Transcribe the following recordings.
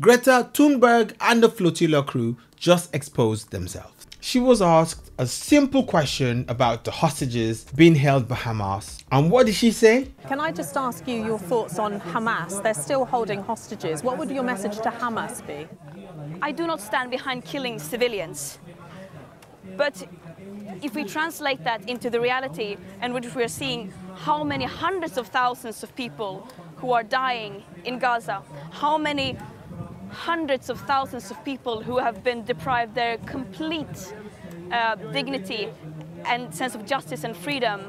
Greta Thunberg and the flotilla crew just exposed themselves. She was asked a simple question about the hostages being held by Hamas. And what did she say? Can I just ask you your thoughts on Hamas? They're still holding hostages. What would your message to Hamas be? I do not stand behind killing civilians. But if we translate that into the reality in which we are seeing how many hundreds of thousands of people who are dying in Gaza, how many hundreds of thousands of people who have been deprived their complete dignity and sense of justice and freedom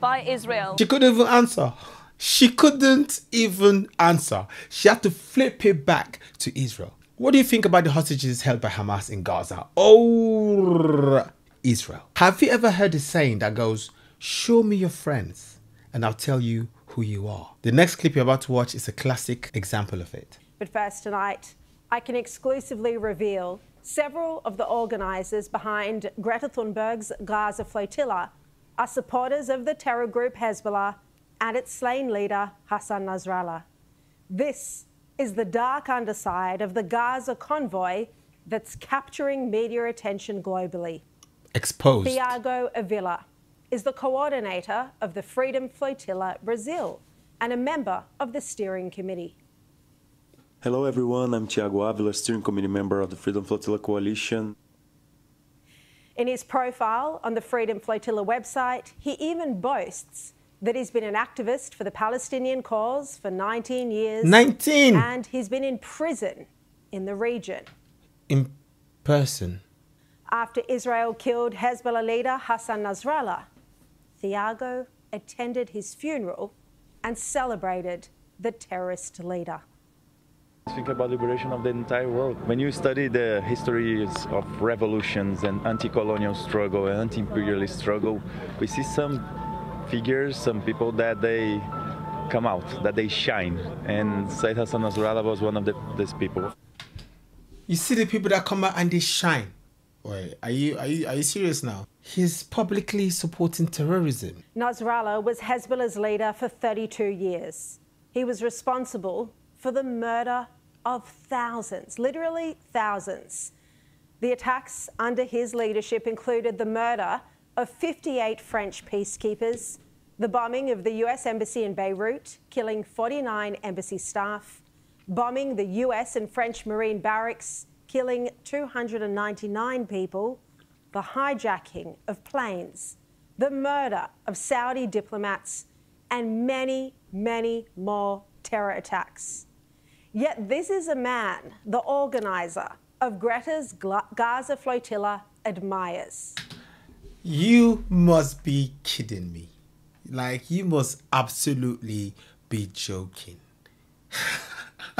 by Israel. She couldn't even answer. She couldn't even answer. She had to flip it back to Israel. What do you think about the hostages held by Hamas in Gaza? Oh, Israel. Have you ever heard a saying that goes, show me your friends and I'll tell you who you are? The next clip you're about to watch is a classic example of it. But first tonight, I can exclusively reveal several of the organisers behind Greta Thunberg's Gaza flotilla are supporters of the terror group Hezbollah and its slain leader Hassan Nasrallah. This is the dark underside of the Gaza convoy that's capturing media attention globally. Exposed. Thiago Avila is the coordinator of the Freedom Flotilla Brazil and a member of the steering committee. Hello everyone, I'm Thiago Avila, steering committee member of the Freedom Flotilla Coalition. In his profile on the Freedom Flotilla website, he even boasts that he's been an activist for the Palestinian cause for 19 years. 19! And he's been in prison in the region. In person. After Israel killed Hezbollah leader Hassan Nasrallah, Thiago attended his funeral and celebrated the terrorist leader. Think about liberation of the entire world. When you study the histories of revolutions and anti-colonial struggle and anti-imperialist struggle, we see some figures, some people that they come out, that they shine. And Said Hassan Nasrallah was one of these people. You see the people that come out and they shine. Wait, are you serious now? He's publicly supporting terrorism. Nasrallah was Hezbollah's leader for 32 years. He was responsible for the murder of thousands, literally thousands. The attacks under his leadership included the murder of 58 French peacekeepers, the bombing of the US Embassy in Beirut, killing 49 embassy staff, bombing the US and French Marine barracks, killing 299 people, the hijacking of planes, the murder of Saudi diplomats, and many, many more terror attacks. Yet this is a man the organiser of Greta's Gaza flotilla admires. You must be kidding me. Like, you must absolutely be joking.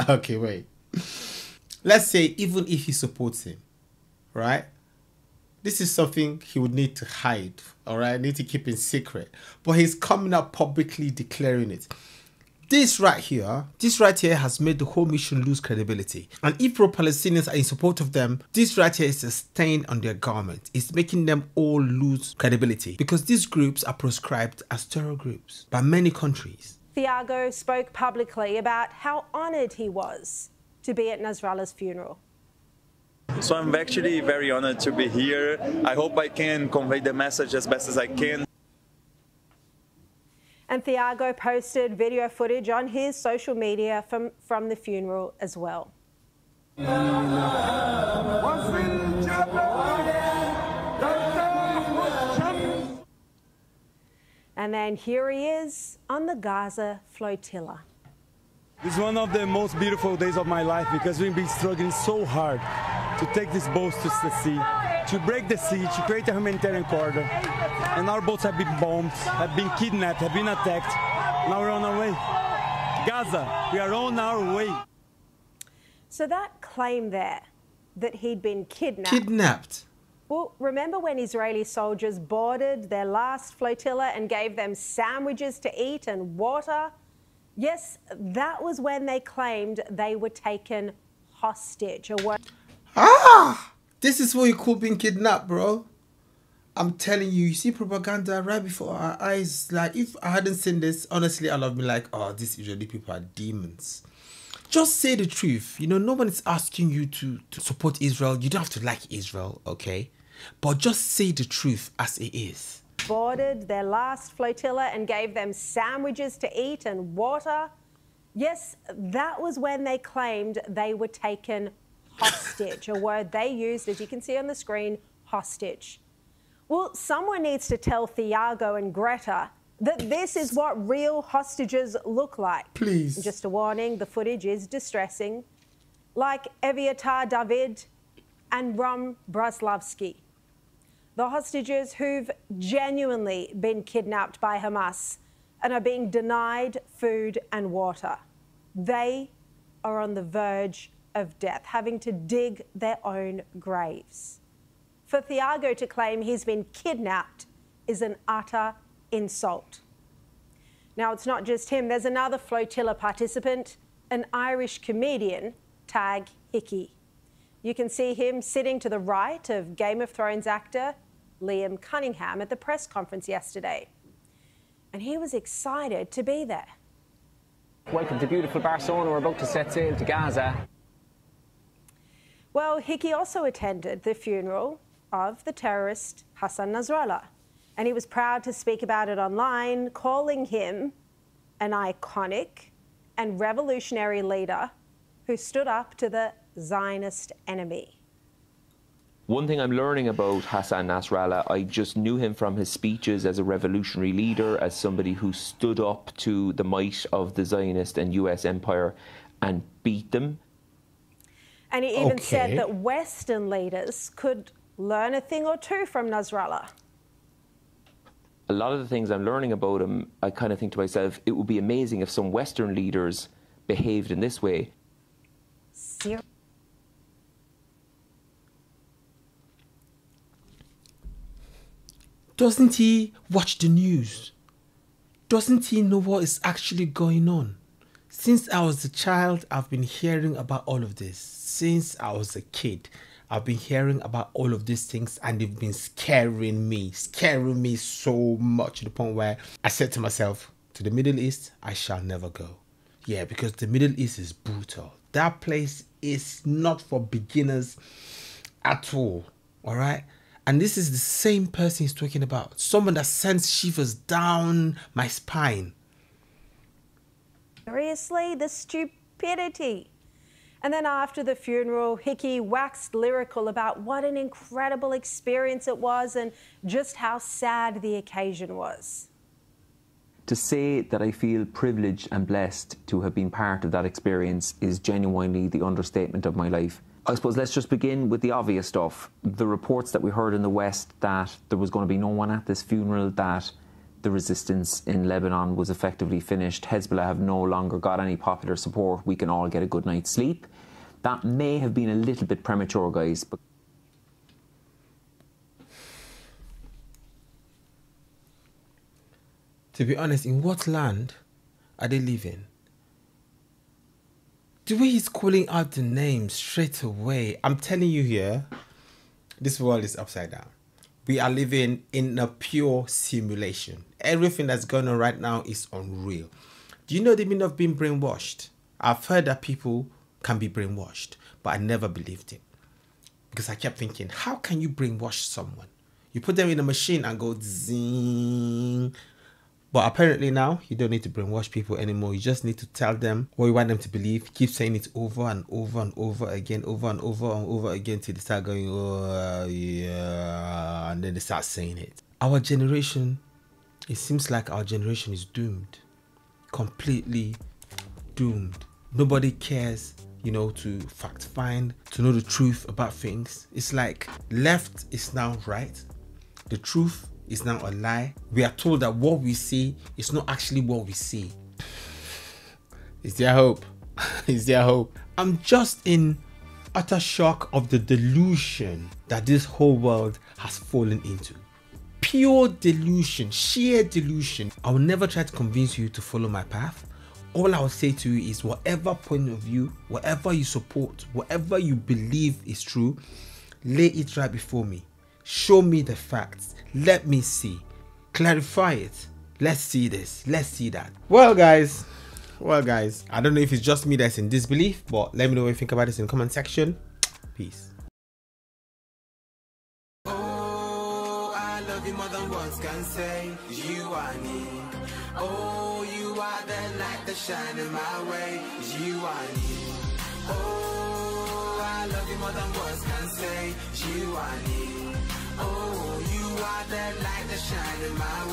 Okay, wait. Let's say even if he supports him, right? This is something he would need to hide, all right? Need to keep in secret. But he's coming up publicly declaring it. This right here has made the whole mission lose credibility. And if pro-Palestinians are in support of them, this right here is a stain on their garment. It's making them all lose credibility because these groups are proscribed as terror groups by many countries. Thiago spoke publicly about how honoured he was to be at Nasrallah's funeral. So I'm actually very honored to be here. I hope I can convey the message as best as I can. And Thiago posted video footage on his social media from the funeral as well. And then here he is on the Gaza flotilla. It's one of the most beautiful days of my life because we've been struggling so hard to take these boats to the sea, to break the sea, to create a humanitarian corridor. And our boats have been bombed, have been kidnapped, have been attacked. Now we're on our way. Gaza, we are on our way. So that claim there, that he'd been kidnapped. Kidnapped? Well, remember when Israeli soldiers boarded their last flotilla and gave them sandwiches to eat and water? Yes, that was when they claimed they were taken hostage. This is what you call being kidnapped, bro. I'm telling you, you see propaganda right before our eyes. Like, if I hadn't seen this, honestly, I'd have been like, oh, these Israeli people are demons. Just say the truth. You know, no one is asking you to support Israel. You don't have to like Israel, okay? But just say the truth as it is. Boarded their last flotilla and gave them sandwiches to eat and water. Yes, that was when they claimed they were taken hostage, a word they used, as you can see on the screen, hostage. Well, someone needs to tell Thiago and Greta that this is what real hostages look like. Please. Just a warning, the footage is distressing. Like Eviatar David and Rom Braslavsky, the hostages who've genuinely been kidnapped by Hamas and are being denied food and water. They are on the verge of death, having to dig their own graves. For Thiago to claim he's been kidnapped is an utter insult. Now, it's not just him. There's another flotilla participant, an Irish comedian, Tag Hickey. You can see him sitting to the right of Game of Thrones actor Liam Cunningham at the press conference yesterday. And he was excited to be there. Welcome to beautiful Barcelona. We're about to set sail to Gaza. Well, Hickey also attended the funeral of the terrorist Hassan Nasrallah, and he was proud to speak about it online, calling him an iconic and revolutionary leader who stood up to the Zionist enemy. One thing I'm learning about Hassan Nasrallah, I just knew him from his speeches as a revolutionary leader, as somebody who stood up to the might of the Zionist and US empire and beat them. And he even said that Western leaders could learn a thing or two from Nasrallah. A lot of the things I'm learning about him, I kind of think to myself, it would be amazing if some Western leaders behaved in this way. Doesn't he watch the news? Doesn't he know what is actually going on? Since I was a child, I've been hearing about all of this. Since I was a kid, I've been hearing about all of these things, and they've been scaring me so much, to the point where I said to myself, to the Middle East, I shall never go. Yeah, because the Middle East is brutal. That place is not for beginners at all right? And this is the same person he's talking about. Someone that sends shivers down my spine. Seriously, the stupidity. And then after the funeral, Hickey waxed lyrical about what an incredible experience it was and just how sad the occasion was. To say that I feel privileged and blessed to have been part of that experience is genuinely the understatement of my life. I suppose let's just begin with the obvious stuff. The reports that we heard in the West that there was going to be no one at this funeral, that the resistance in Lebanon was effectively finished, Hezbollah have no longer got any popular support, we can all get a good night's sleep. That may have been a little bit premature, guys. But to be honest, in what land are they living? The way he's calling out the names straight away, I'm telling you here, this world is upside down. We are living in a pure simulation. Everything that's going on right now is unreal. Do you know the meaning of being brainwashed? I've heard that people can be brainwashed, but I never believed it. Because I kept thinking, how can you brainwash someone? You put them in a machine and go zing. But apparently now, you don't need to brainwash people anymore. You just need to tell them what you want them to believe. Keep saying it over and over and over again, over and over and over again, till they start going, oh, yeah, and then they start saying it. Our generation, it seems like our generation is doomed. Completely doomed. Nobody cares, you know, to fact find, to know the truth about things. It's like left is now right. The truth is now a lie. We are told that what we see is not actually what we see. Is there hope? Is there hope? I'm just in utter shock of the delusion that this whole world has fallen into. Pure delusion, sheer delusion. I will never try to convince you to follow my path. All I will say to you is whatever point of view, whatever you support, whatever you believe is true, lay it right before me. Show me the facts. Let me see. Clarify it. Let's see this. Let's see that. Well, guys, Well, guys, I don't know if it's just me that's in disbelief, but let me know what you think about this in the comment section. Peace. Oh, I love you more than words can say. You are me. Oh, you are the light that shines in my way. You are me. Oh, I love you more than words can say. You are me. Oh, you are the light that shines in my way.